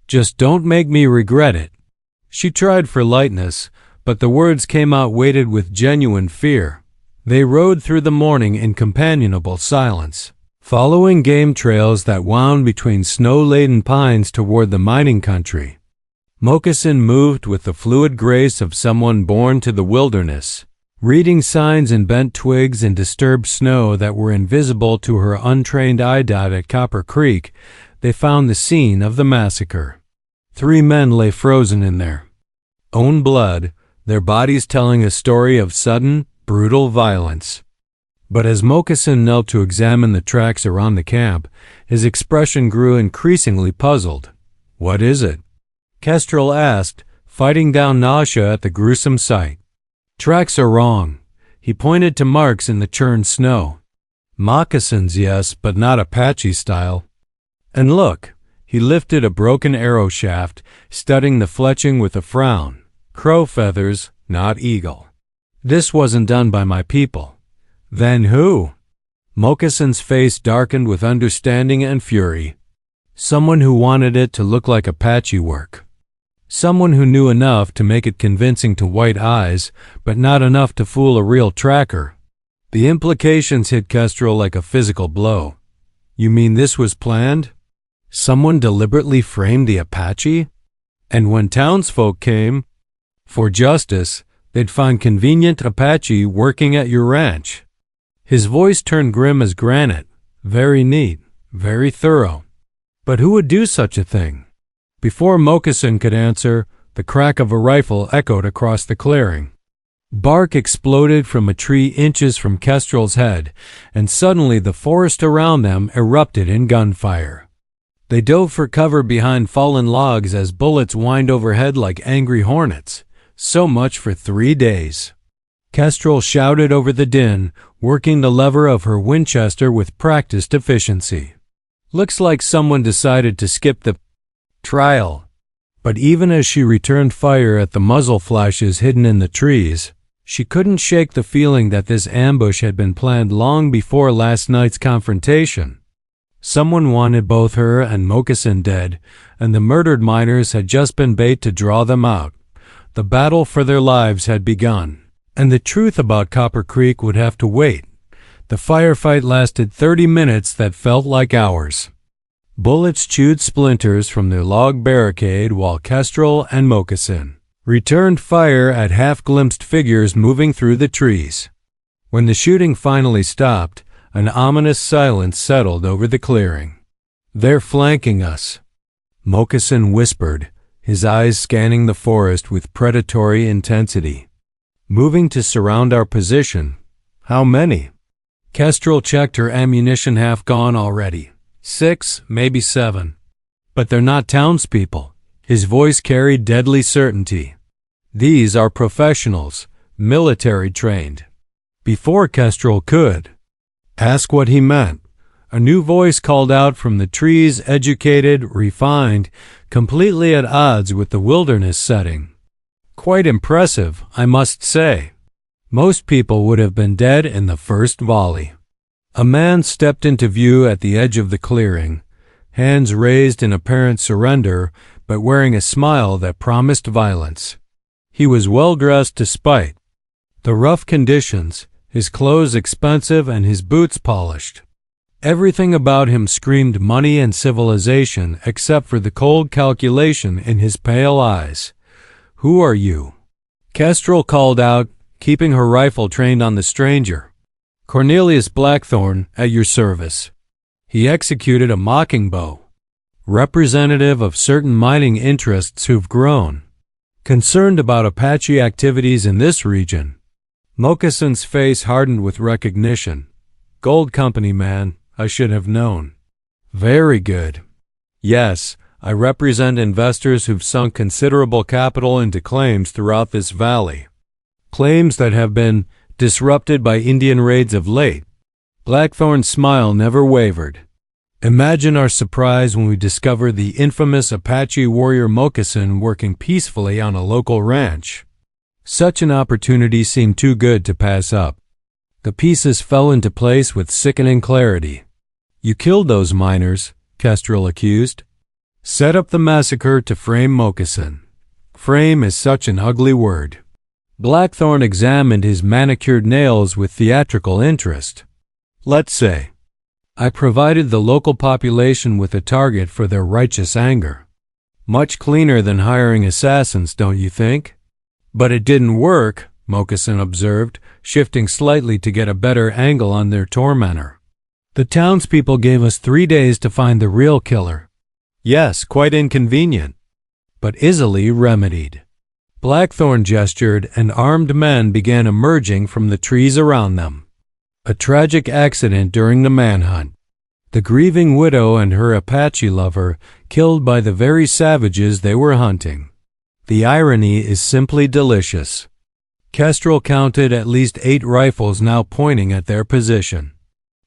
S1: Just don't make me regret it." She tried for lightness, but the words came out weighted with genuine fear. They rode through the morning in companionable silence, following game trails that wound between snow-laden pines toward the mining country. Moccasin moved with the fluid grace of someone born to the wilderness, reading signs in bent twigs and disturbed snow that were invisible to her untrained eye. At Copper Creek, they found the scene of the massacre. 3 men lay frozen in their own blood, their bodies telling a story of sudden, brutal violence. But as Moccasin knelt to examine the tracks around the camp, his expression grew increasingly puzzled. "What is it?" Kestrel asked, fighting down nausea at the gruesome sight. "Tracks are wrong." He pointed to marks in the churned snow. "Moccasins, yes, but not Apache style. And look," he lifted a broken arrow shaft, studying the fletching with a frown. "Crow feathers, not eagle. This wasn't done by my people." "Then who?" Moccasin's face darkened with understanding and fury. "Someone who wanted it to look like Apache work. Someone who knew enough to make it convincing to white eyes, but not enough to fool a real tracker." The implications hit Kestrel like a physical blow. You mean this was planned? Someone deliberately framed the Apache? And when townsfolk came for justice, they'd find convenient Apache working at your ranch. His voice turned grim as granite. Very neat, very thorough. But who would do such a thing? Before Moccasin could answer, the crack of a rifle echoed across the clearing. Bark exploded from a tree inches from Kestrel's head, and suddenly the forest around them erupted in gunfire. They dove for cover behind fallen logs as bullets whined overhead like angry hornets. So much for 3 days. Kestrel shouted over the din, working the lever of her Winchester with practiced efficiency. Looks like someone decided to skip the trial. But even as she returned fire at the muzzle flashes hidden in the trees, she couldn't shake the feeling that this ambush had been planned long before last night's confrontation. Someone wanted both her and Moccasin dead, and the murdered miners had just been bait to draw them out. The battle for their lives had begun, and the truth about Copper Creek would have to wait. The firefight lasted 30 minutes that felt like hours. Bullets chewed splinters from their log barricade while Kestrel and Moccasin returned fire at half-glimpsed figures moving through the trees. When the shooting finally stopped, an ominous silence settled over the clearing. "They're flanking us," Moccasin whispered, his eyes scanning the forest with predatory intensity. "Moving to surround our position. How many?" Kestrel checked her ammunition. Half gone already. 6, maybe 7. "But they're not townspeople." His voice carried deadly certainty. "These are professionals, military trained." Before Kestrel could ask what he meant, a new voice called out from the trees, educated, refined, completely at odds with the wilderness setting. Quite impressive, I must say. Most people would have been dead in the first volley. A man stepped into view at the edge of the clearing, hands raised in apparent surrender, but wearing a smile that promised violence. He was well dressed despite the rough conditions, his clothes expensive and his boots polished. Everything about him screamed money and civilization except for the cold calculation in his pale eyes. "Who are you?" Kestrel called out, keeping her rifle trained on the stranger. "Cornelius Blackthorne, at your service." He executed a mocking bow, representative of certain mining interests who've grown concerned about Apache activities in this region. Moccasin's face hardened with recognition. "Gold company, man, I should have known." "Very good. Yes, I represent investors who've sunk considerable capital into claims throughout this valley. Claims that have been disrupted by Indian raids of late." Blackthorn's smile never wavered. "Imagine our surprise when we discovered the infamous Apache warrior Moccasin working peacefully on a local ranch. Such an opportunity seemed too good to pass up. The pieces fell into place with sickening clarity. You killed those miners, Kestrel accused. Set up the massacre to frame Moccasin. Frame is such an ugly word. Blackthorne examined his manicured nails with theatrical interest. Let's say I provided the local population with a target for their righteous anger. Much cleaner than hiring assassins, don't you think? But it didn't work, Moccasin observed, shifting slightly to get a better angle on their tormentor. The townspeople gave us 3 days to find the real killer. Yes, quite inconvenient, but easily remedied. Blackthorne gestured, and armed men began emerging from the trees around them. A tragic accident during the manhunt. The grieving widow and her Apache lover killed by the very savages they were hunting. The irony is simply delicious. Kestrel counted at least 8 rifles now pointing at their position.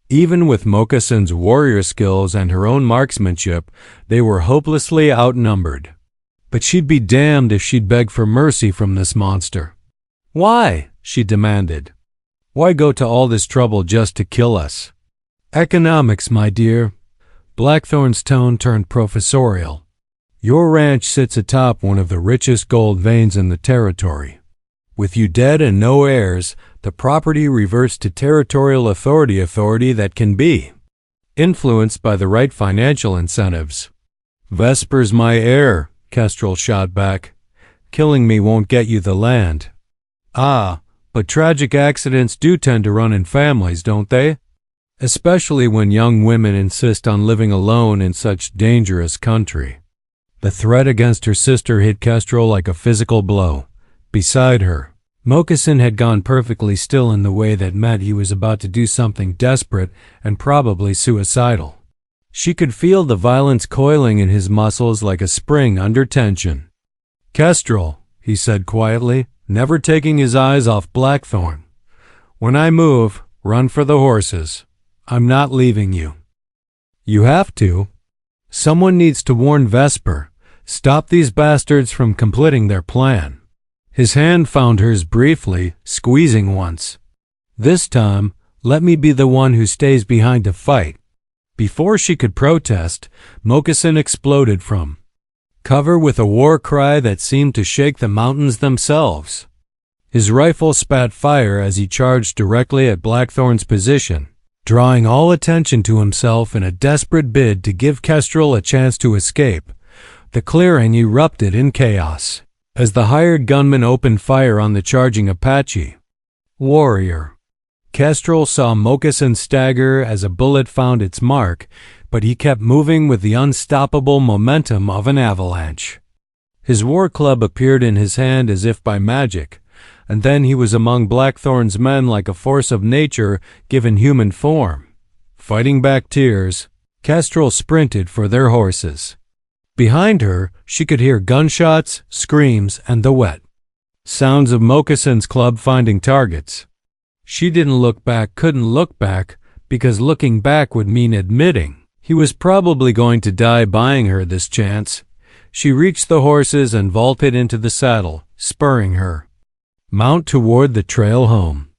S1: Even with Moccasin's warrior skills and her own marksmanship, they were hopelessly outnumbered. But she'd be damned if she'd beg for mercy from this monster. Why? She demanded. Why go to all this trouble just to kill us? Economics, my dear. Blackthorne's tone turned professorial. Your ranch sits atop one of the richest gold veins in the territory. With you dead and no heirs, the property reverts to territorial authority that can be influenced by the right financial incentives. Vesper's my heir, Kestrel shot back. Killing me won't get you the land. Ah, but tragic accidents do tend to run in families, don't they? Especially when young women insist on living alone in such dangerous country. The threat against her sister hit Kestrel like a physical blow. Beside her, Moccasin had gone perfectly still in the way that meant he was about to do something desperate and probably suicidal. She could feel the violence coiling in his muscles like a spring under tension. "Kestrel," he said quietly, never taking his eyes off Blackthorn. "When I move, run for the horses. I'm not leaving you." "You have to. Someone needs to warn Vesper. Stop these bastards from completing their plan." His hand found hers briefly, squeezing once. "This time, let me be the one who stays behind to fight." Before she could protest, Moccasin exploded from cover with a war cry that seemed to shake the mountains themselves. His rifle spat fire as he charged directly at Blackthorn's position, drawing all attention to himself in a desperate bid to give Kestrel a chance to escape. The clearing erupted in chaos as the hired gunman opened fire on the charging Apache. Warrior. Kestrel saw Moccasin stagger as a bullet found its mark, but he kept moving with the unstoppable momentum of an avalanche. His war club appeared in his hand as if by magic, and then he was among Blackthorn's men like a force of nature given human form. Fighting back tears, Kestrel sprinted for their horses. Behind her, she could hear gunshots, screams, and the wet sounds of Moccasin's club finding targets. She couldn't look back, because looking back would mean admitting he was probably going to die buying her this chance. She reached the horses and vaulted into the saddle, spurring her mount toward the trail home.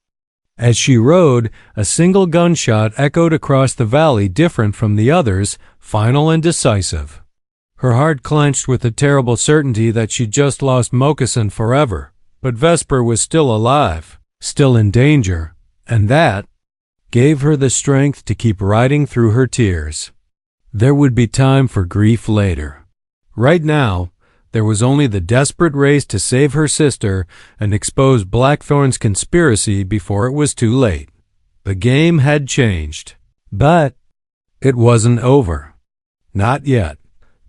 S1: As she rode, a single gunshot echoed across the valley, different from the others, final and decisive. Her heart clenched with the terrible certainty that she'd just lost Moccasin forever, but Vesper was still alive, still in danger, and that gave her the strength to keep riding through her tears. There would be time for grief later. Right now, there was only the desperate race to save her sister and expose Blackthorn's conspiracy before it was too late. The game had changed, but it wasn't over. Not yet.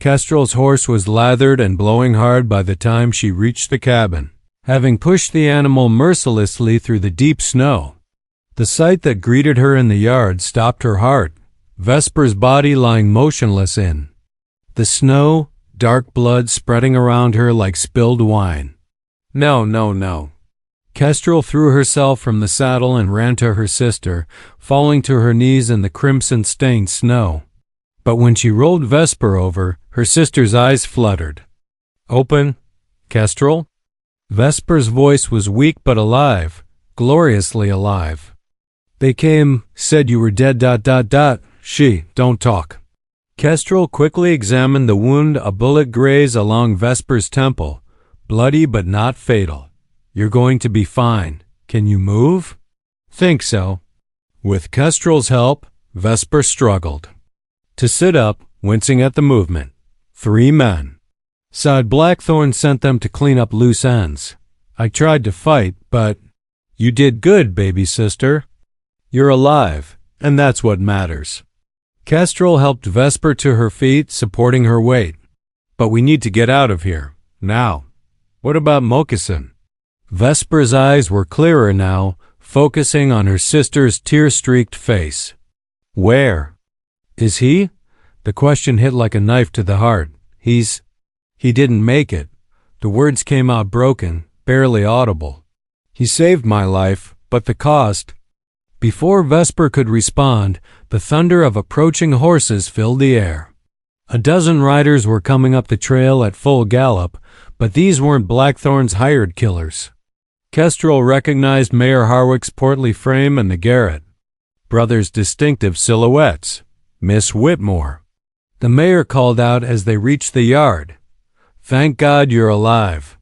S1: Kestrel's horse was lathered and blowing hard by the time she reached the cabin, having pushed the animal mercilessly through the deep snow. The sight that greeted her in the yard stopped her heart, Vesper's body lying motionless in the snow, dark blood spreading around her like spilled wine. No. Kestrel threw herself from the saddle and ran to her sister, falling to her knees in the crimson-stained snow. But when she rolled Vesper over, her sister's eyes fluttered. "Open, Kestrel?" Vesper's voice was weak but alive, gloriously alive. "They came, said you were dead, ... She, don't talk." Kestrel quickly examined the wound, a bullet grazed along Vesper's temple, bloody but not fatal. "You're going to be fine. Can you move?" "Think so." With Kestrel's help, Vesper struggled to sit up, wincing at the movement. 3 men. Side Blackthorn sent them to clean up loose ends. "I tried to fight, but..." "You did good, baby sister. You're alive, and that's what matters." Kestrel helped Vesper to her feet, supporting her weight. "But we need to get out of here, now. What about Moccasin?" Vesper's eyes were clearer now, focusing on her sister's tear-streaked face. "Where is he?" The question hit like a knife to the heart. He didn't make it." The words came out broken, barely audible. "He saved my life, but the cost..." Before Vesper could respond, the thunder of approaching horses filled the air. A dozen riders were coming up the trail at full gallop, but these weren't Blackthorn's hired killers. Kestrel recognized Mayor Harwick's portly frame and the Garrett brothers' distinctive silhouettes. "Miss Whitmore," the mayor called out as they reached the yard. "Thank God you're alive.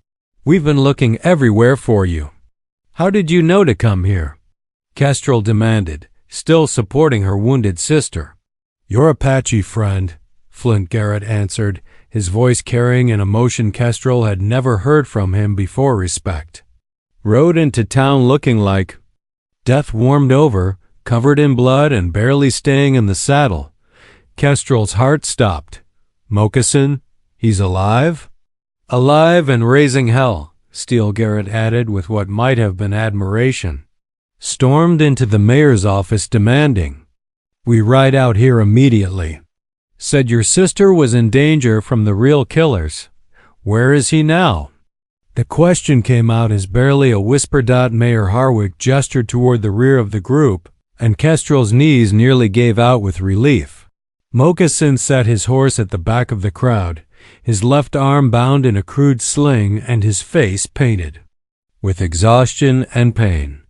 S1: We've been looking everywhere for you." How did you know to come here? Kestrel demanded, still supporting her wounded sister. Your Apache friend, Flint Garrett answered, his voice carrying an emotion Kestrel had never heard from him before. Respect. Rode into town looking like death, warmed over, covered in blood and barely staying in the saddle. Kestrel's heart stopped. Moccasin? He's alive? Alive and raising hell, Steele Garrett added with what might have been admiration. Stormed into the mayor's office demanding, "We ride out here immediately." Said your sister was in danger from the real killers. Where is he now? The question came out as barely a whisper. Mayor Harwick gestured toward the rear of the group, and Kestrel's knees nearly gave out with relief. Moccasin sat his horse at the back of the crowd, his left arm bound in a crude sling and his face painted with exhaustion and pain.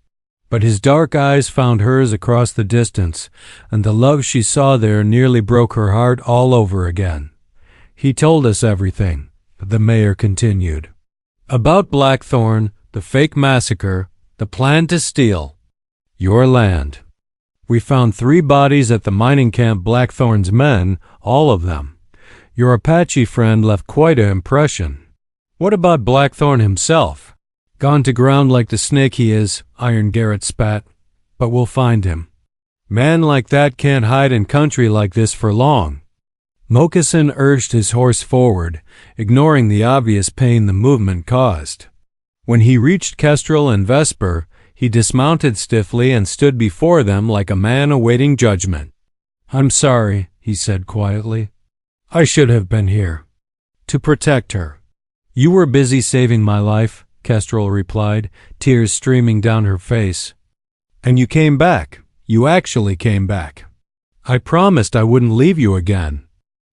S1: But his dark eyes found hers across the distance, and the love she saw there nearly broke her heart all over again. He told us everything, the mayor continued. About Blackthorn, the fake massacre, the plan to steal your land. We found 3 bodies at the mining camp. Blackthorn's men, all of them. Your Apache friend left quite an impression. What about Blackthorn himself? Gone to ground like the snake he is, Iron Garrett spat. But we'll find him. Man like that can't hide in country like this for long. Moccasin urged his horse forward, ignoring the obvious pain the movement caused. When he reached Kestrel and Vesper, he dismounted stiffly and stood before them like a man awaiting judgment. I'm sorry, he said quietly. I should have been here. To protect her. You were busy saving my life, Kestrel replied, tears streaming down her face. And you came back. You actually came back. I promised I wouldn't leave you again.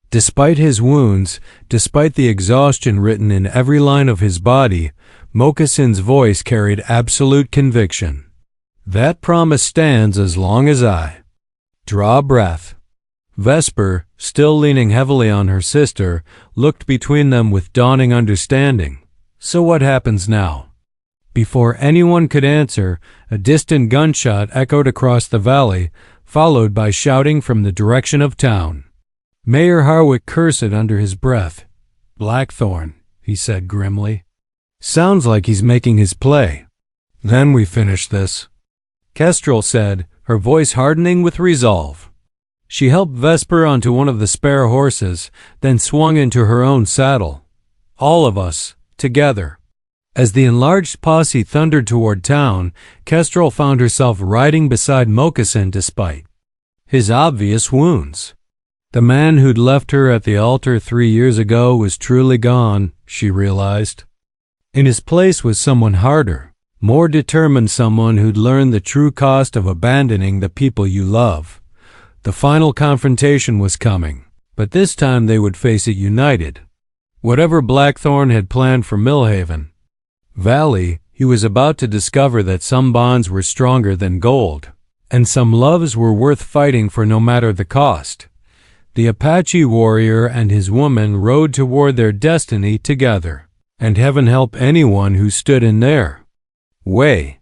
S1: Despite his wounds, despite the exhaustion written in every line of his body, Moccasin's voice carried absolute conviction. That promise stands as long as I draw breath. Vesper, still leaning heavily on her sister, looked between them with dawning understanding. So what happens now? Before anyone could answer, a distant gunshot echoed across the valley, followed by shouting from the direction of town. Mayor Harwick cursed under his breath. Blackthorn, he said grimly. Sounds like he's making his play. Then we finish this, Kestrel said, her voice hardening with resolve. She helped Vesper onto one of the spare horses, then swung into her own saddle. All of us, together. As the enlarged posse thundered toward town, Kestrel found herself riding beside Moccasin despite his obvious wounds. The man who'd left her at the altar 3 years ago was truly gone, she realized. In his place was someone harder, more determined, someone who'd learned the true cost of abandoning the people you love. The final confrontation was coming, but this time they would face it united. Whatever Blackthorn had planned for Millhaven Valley, he was about to discover that some bonds were stronger than gold, and some loves were worth fighting for no matter the cost. The Apache warrior and his woman rode toward their destiny together, and heaven help anyone who stood in their way.